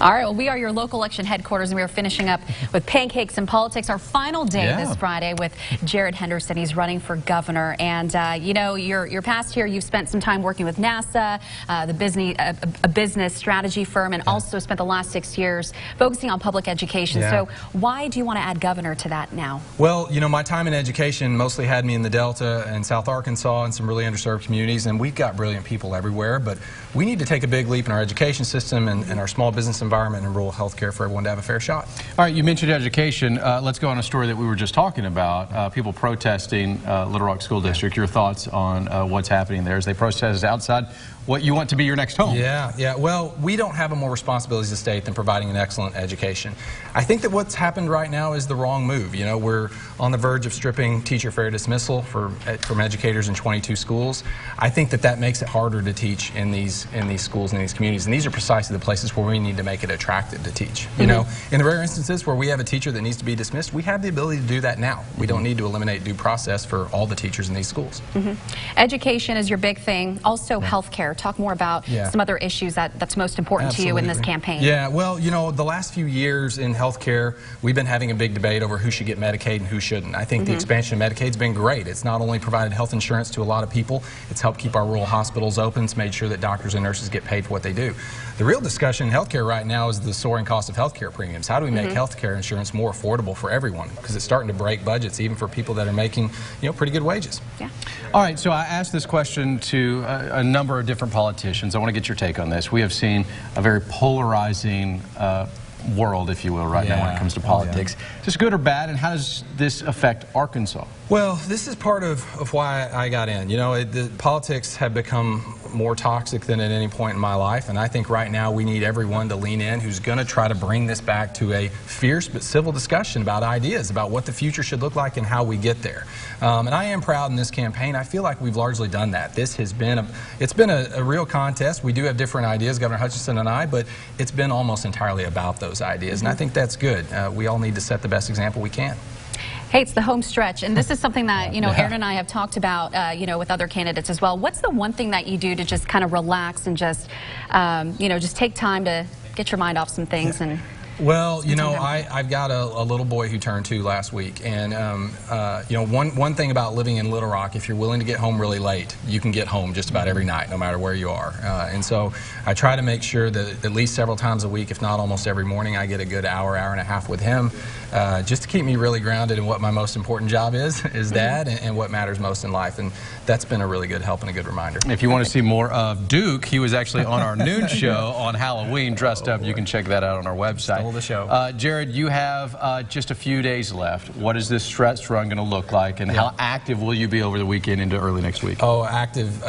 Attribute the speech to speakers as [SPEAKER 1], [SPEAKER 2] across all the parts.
[SPEAKER 1] All right, well, we are your local election headquarters, and we are finishing up with Pancakes and Politics, our final day this Friday with Jared Henderson. He's running for governor. And, you know, your past here, you've spent some time working with NASA, a business strategy firm, and also spent the last 6 years focusing on public education. So why do you want to add governor to that now?
[SPEAKER 2] Well, you know, my time in education mostly had me in the Delta and South Arkansas and some really underserved communities, and we've got brilliant people everywhere, but we need to take a big leap in our education system and our small business environment and rural health care for everyone to have a fair shot.
[SPEAKER 3] All right, you mentioned education. Let's go on a story that we were just talking about, people protesting Little Rock School District. Your thoughts on what's happening there as they protest outside what you want to be your next home?
[SPEAKER 2] Yeah. Well, we don't have more responsibilities as a state than providing an excellent education. I think that what's happened right now is the wrong move. You know, we're on the verge of stripping teacher fair dismissal from educators in 22 schools. I think that makes it harder to teach in these schools and these communities, and these are precisely the places where we need to make it attractive to teach. You know, in the rare instances where we have a teacher that needs to be dismissed, we have the ability to do that now. We don't need to eliminate due process for all the teachers in these schools.
[SPEAKER 1] Education is your big thing. Also, health care. Talk more about some other issues that's most important to you in this campaign.
[SPEAKER 2] Yeah, well, you know, the last few years in health care, we've been having a big debate over who should get Medicaid and who shouldn't. I think the expansion of Medicaid's been great. It's not only provided health insurance to a lot of people, it's helped keep our rural hospitals open. It's made sure that doctors and nurses get paid for what they do. The real discussion in health care right now is the soaring cost of health care premiums. How do we make health care insurance more affordable for everyone? Because it's starting to break budgets even for people that are making, you know, pretty good wages.
[SPEAKER 3] All right, so I asked this question to a number of different politicians. I want to get your take on this. We have seen a very polarizing world, if you will, right now when it comes to politics. Is this good or bad, and how does this affect Arkansas?
[SPEAKER 2] Well, this is part of why I got in. You know, the politics have become more toxic than at any point in my life, and I think right now we need everyone to lean in who's going to try to bring this back to a fierce but civil discussion about ideas, about what the future should look like and how we get there. And I am proud in this campaign. I feel like we've largely done that. This has been a real contest. We do have different ideas, Governor Hutchinson and I, but it's been almost entirely about those ideas, and I think that's good. We all need to set the best example we can.
[SPEAKER 1] Hey, it's the home stretch, and this is something that, you know, Aaron and I have talked about, you know, with other candidates as well. What's the one thing that you do to just kind of relax and just, you know, just take time to get your mind off some things? And
[SPEAKER 2] well, you know, I've got a little boy who turned 2 last week, and you know, one thing about living in Little Rock, if you're willing to get home really late, you can get home just about every night, no matter where you are. And so I try to make sure that at least several times a week, if not almost every morning, I get a good hour and a half with him, just to keep me really grounded in what my most important job is dad, and what matters most in life. And that's been a really good help and a good reminder.
[SPEAKER 3] If you want to see more of Duke, he was actually on our noon show on Halloween dressed up. You can check that out on our website.
[SPEAKER 2] The show.
[SPEAKER 3] Jared, you have just a few days left. What is this stretch run going to look like, and how active will you be over the weekend into early next week?
[SPEAKER 2] Oh, active.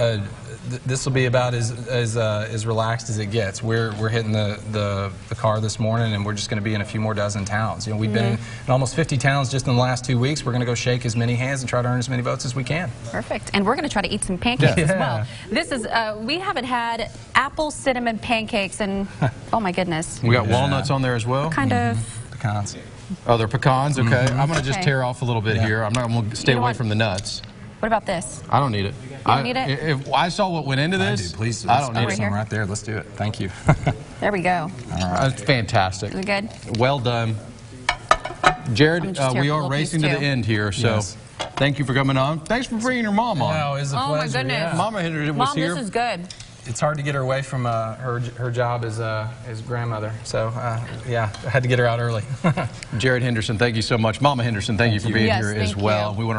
[SPEAKER 2] This will be about as relaxed as it gets. We're hitting the car this morning, and we're just going to be in a few more dozen towns. You know, we've been in almost 50 towns just in the last 2 weeks. We're going to go shake as many hands and try to earn as many votes as we can.
[SPEAKER 1] Perfect. And we're going to try to eat some pancakes as well. This is we haven't had apple cinnamon pancakes, and oh my goodness.
[SPEAKER 3] We got walnuts on there as well.
[SPEAKER 1] What kind of
[SPEAKER 2] pecans?
[SPEAKER 3] Oh, they're pecans. Okay. I'm going to just tear off a little bit here. I'm going to stay away from the nuts.
[SPEAKER 1] What about this?
[SPEAKER 3] I don't need it.
[SPEAKER 1] You don't need it?
[SPEAKER 3] If I saw what went into this,
[SPEAKER 2] please.
[SPEAKER 3] I don't need it.
[SPEAKER 2] Right there. Let's do it. Thank you.
[SPEAKER 1] There we go.
[SPEAKER 2] All right.
[SPEAKER 3] That's fantastic.
[SPEAKER 1] Is it good?
[SPEAKER 3] Well done. Jared, we are racing to the end here, so thank you for coming on. Thanks for bringing your mom on.
[SPEAKER 2] No, it was a pleasure.
[SPEAKER 1] Oh, my goodness.
[SPEAKER 2] Yeah.
[SPEAKER 3] Mama Henderson was here.
[SPEAKER 1] Mom, this is good.
[SPEAKER 2] It's hard to get her away from her job as grandmother. So, yeah, I had to get her out early.
[SPEAKER 3] Jared Henderson, thank you so much. Mama Henderson, thank you for being here as well. We want